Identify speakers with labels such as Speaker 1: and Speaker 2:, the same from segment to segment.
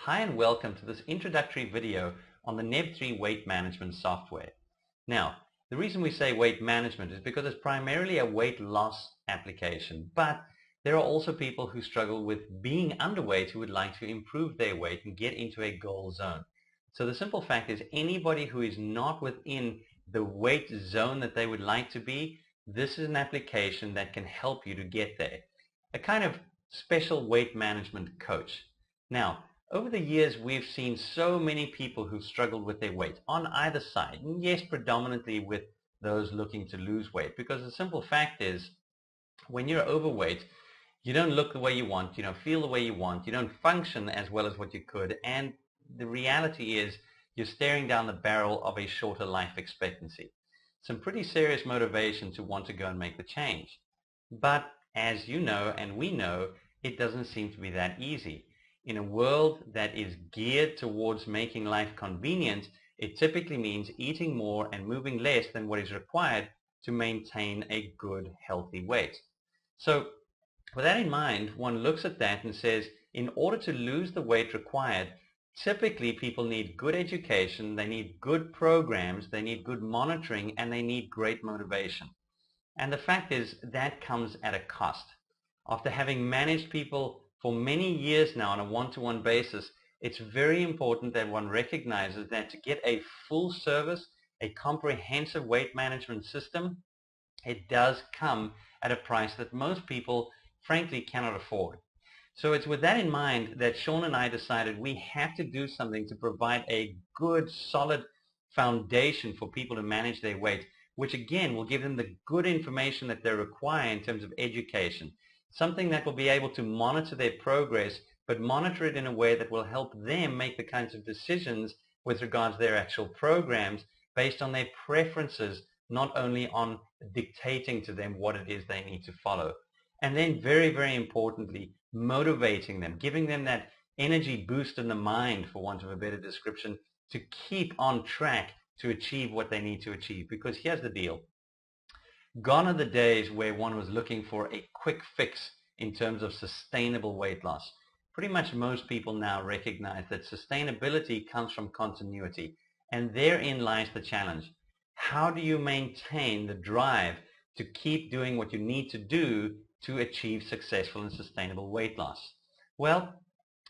Speaker 1: Hi and welcome to this introductory video on the NEB3 weight management software. Now, the reason we say weight management is because it's primarily a weight loss application, but there are also people who struggle with being underweight who would like to improve their weight and get into a goal zone. So the simple fact is anybody who is not within the weight zone that they would like to be, this is an application that can help you to get there. A kind of special weight management coach. Now, over the years, we've seen so many people who've struggled with their weight on either side. And yes, predominantly with those looking to lose weight, because the simple fact is when you're overweight, you don't look the way you want, you don't feel the way you want, you don't function as well as what you could, and the reality is you're staring down the barrel of a shorter life expectancy. Some pretty serious motivation to want to go and make the change. But as you know and we know, it doesn't seem to be that easy. In a world that is geared towards making life convenient, it typically means eating more and moving less than what is required to maintain a good, healthy weight. So with that in mind, one looks at that and says, in order to lose the weight required, typically people need good education, they need good programs, they need good monitoring, and they need great motivation. And the fact is that comes at a cost. After having managed people for many years now on a one-to-one basis, it's very important that one recognizes that to get a full service, a comprehensive weight management system, it does come at a price that most people frankly cannot afford. So it's with that in mind that Sean and I decided we have to do something to provide a good, solid foundation for people to manage their weight, which again will give them the good information that they require in terms of education. Something that will be able to monitor their progress, but monitor it in a way that will help them make the kinds of decisions with regards to their actual programs based on their preferences, not only on dictating to them what it is they need to follow. And then very, very importantly, motivating them, giving them that energy boost in the mind, for want of a better description, to keep on track to achieve what they need to achieve. Because here's the deal. Gone are the days where one was looking for a quick fix in terms of sustainable weight loss. Pretty much most people now recognize that sustainability comes from continuity, and therein lies the challenge. How do you maintain the drive to keep doing what you need to do to achieve successful and sustainable weight loss? Well,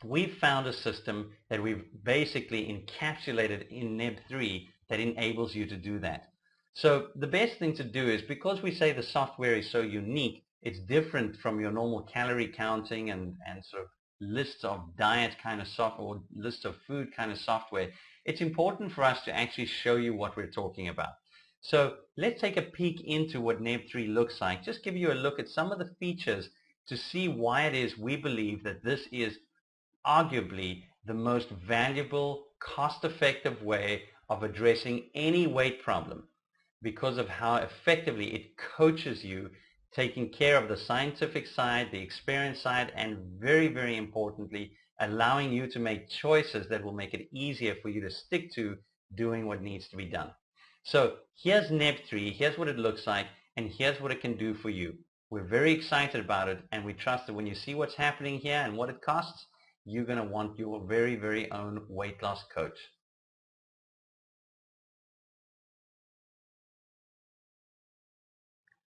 Speaker 1: we've found a system that we've basically encapsulated in NEB3 that enables you to do that. So the best thing to do is, because we say the software is so unique, it's different from your normal calorie counting and sort of lists of diet kind of software or lists of food kind of software, it's important for us to actually show you what we're talking about. So let's take a peek into what NEB3 looks like. Just give you a look at some of the features to see why it is we believe that this is arguably the most valuable, cost-effective way of addressing any weight problem, because of how effectively it coaches you, taking care of the scientific side, the experience side, and very, very importantly, allowing you to make choices that will make it easier for you to stick to doing what needs to be done. So here's NEB3, here's what it looks like, and here's what it can do for you. We're very excited about it, and we trust that when you see what's happening here and what it costs, you're going to want your very, very own weight loss coach.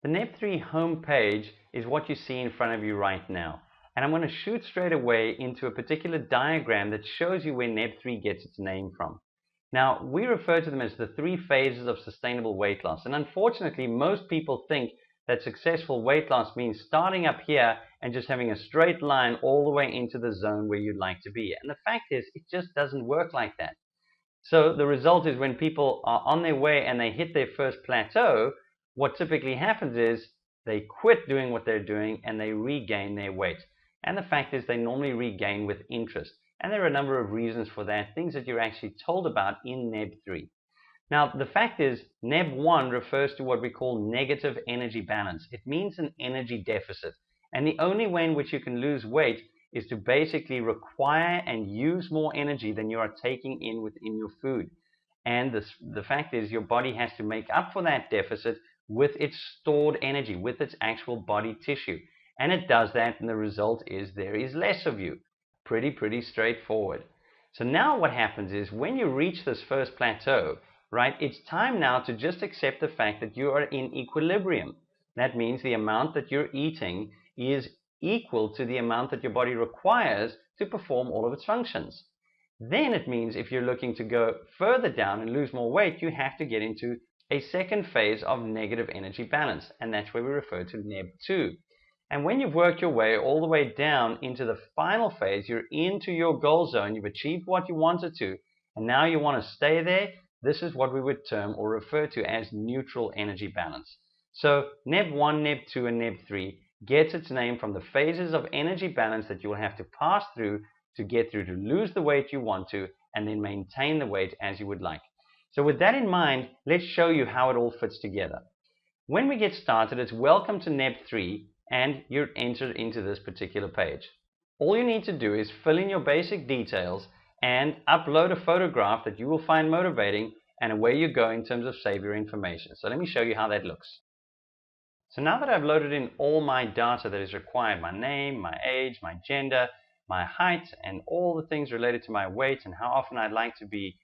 Speaker 1: The NEB3 homepage is what you see in front of you right now. And I'm going to shoot straight away into a particular diagram that shows you where NEB3 gets its name from. Now, we refer to them as the 3 phases of sustainable weight loss. And unfortunately, most people think that successful weight loss means starting up here and just having a straight line all the way into the zone where you'd like to be. And the fact is, it just doesn't work like that. So the result is when people are on their way and they hit their first plateau, what typically happens is they quit doing what they're doing and they regain their weight. And the fact is they normally regain with interest. And there are a number of reasons for that, things that you're actually told about in NEB3. Now, the fact is NEB1 refers to what we call negative energy balance. It means an energy deficit. And the only way in which you can lose weight is to basically require and use more energy than you are taking in within your food. And the fact is your body has to make up for that deficit with its stored energy, with its actual body tissue. And it does that, and the result is there is less of you. Pretty straightforward. So now what happens is when you reach this first plateau, right, it's time now to just accept the fact that you are in equilibrium. That means the amount that you're eating is equal to the amount that your body requires to perform all of its functions. Then it means if you're looking to go further down and lose more weight, you have to get into a second phase of negative energy balance, and that's where we refer to NEB2. And when you've worked your way all the way down into the final phase, you're into your goal zone, you've achieved what you wanted to, and now you want to stay there. This is what we would term or refer to as neutral energy balance. So NEB1, NEB2, and NEB3 gets its name from the phases of energy balance that you will have to pass through to get through to lose the weight you want to and then maintain the weight as you would like. So with that in mind, let's show you how it all fits together. When we get started, it's welcome to NEB3 and you're entered into this particular page. All you need to do is fill in your basic details and upload a photograph that you will find motivating, and away you go in terms of save your information. So let me show you how that looks. So now that I've loaded in all my data that is required, my name, my age, my gender, my height, and all the things related to my weight and how often I'd like to be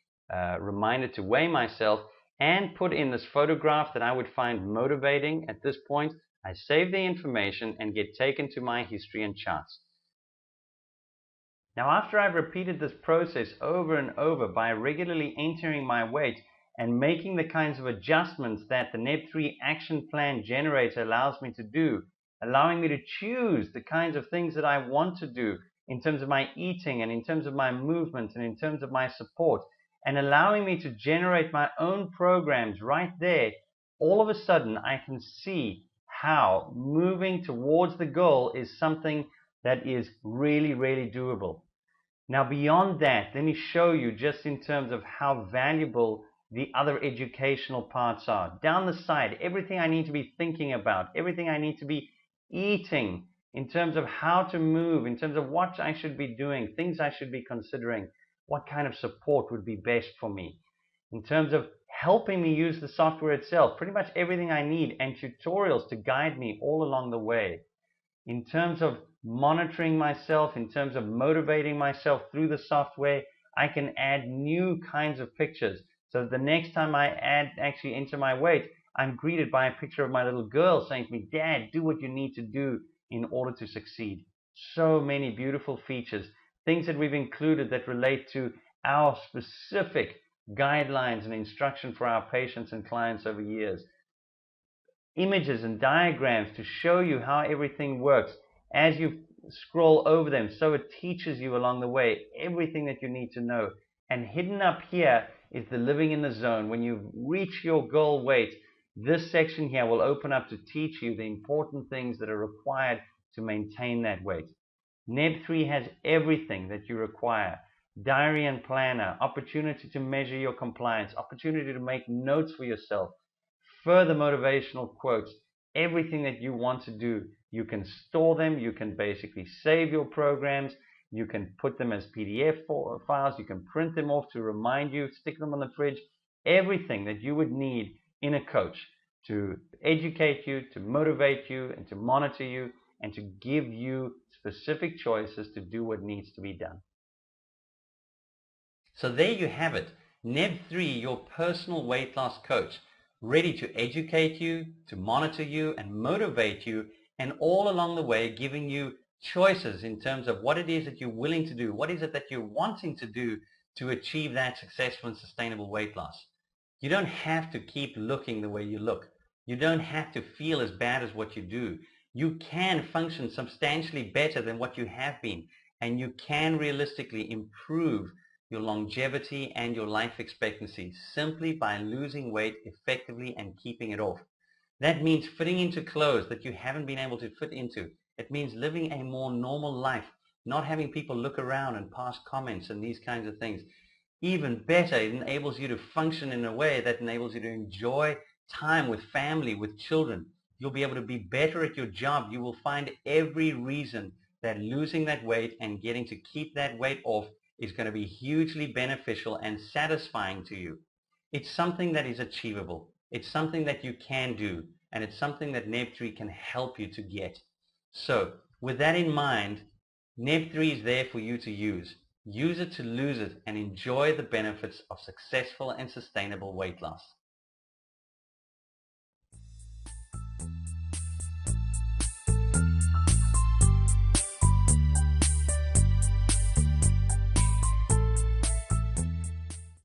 Speaker 1: reminded to weigh myself, and put in this photograph that I would find motivating at this point, I save the information and get taken to my history and charts. Now after I've repeated this process over and over by regularly entering my weight and making the kinds of adjustments that the NEB3 action plan generator allows me to do, allowing me to choose the kinds of things that I want to do in terms of my eating and in terms of my movement and in terms of my support, and allowing me to generate my own programs right there, all of a sudden I can see how moving towards the goal is something that is really, really doable. Now beyond that, let me show you just in terms of how valuable the other educational parts are. Down the side, everything I need to be thinking about, everything I need to be eating, in terms of how to move, in terms of what I should be doing, things I should be considering, what kind of support would be best for me. In terms of helping me use the software itself, pretty much everything I need, and tutorials to guide me all along the way. In terms of monitoring myself, in terms of motivating myself through the software, I can add new kinds of pictures. So that the next time I actually enter my weight, I'm greeted by a picture of my little girl saying to me, "Dad, do what you need to do in order to succeed." So many beautiful features, things that we've included that relate to our specific guidelines and instruction for our patients and clients over years. Images and diagrams to show you how everything works as you scroll over them, so it teaches you along the way everything that you need to know. And hidden up here is the living in the zone. When you reach your goal weight, this section here will open up to teach you the important things that are required to maintain that weight. NEB3 has everything that you require: diary and planner, opportunity to measure your compliance, opportunity to make notes for yourself, further motivational quotes, everything that you want to do. You can store them, you can basically save your programs, you can put them as PDF files, you can print them off to remind you, stick them on the fridge, everything that you would need in a coach to educate you, to motivate you, and to monitor you, and to give you specific choices to do what needs to be done. So there you have it, NEB3, your personal weight loss coach, ready to educate you, to monitor you, and motivate you, and all along the way giving you choices in terms of what it is that you're willing to do, what is it that you're wanting to do to achieve that successful and sustainable weight loss. You don't have to keep looking the way you look. You don't have to feel as bad as what you do. You can function substantially better than what you have been, and you can realistically improve your longevity and your life expectancy simply by losing weight effectively and keeping it off. That means fitting into clothes that you haven't been able to fit into. It means living a more normal life, not having people look around and pass comments and these kinds of things. Even better, it enables you to function in a way that enables you to enjoy time with family, with children. You'll be able to be better at your job. You will find every reason that losing that weight and getting to keep that weight off is going to be hugely beneficial and satisfying to you. It's something that is achievable. It's something that you can do, and it's something that NEB3 can help you to get. So with that in mind, NEB3 is there for you to use. use it to lose it, and enjoy the benefits of successful and sustainable weight loss.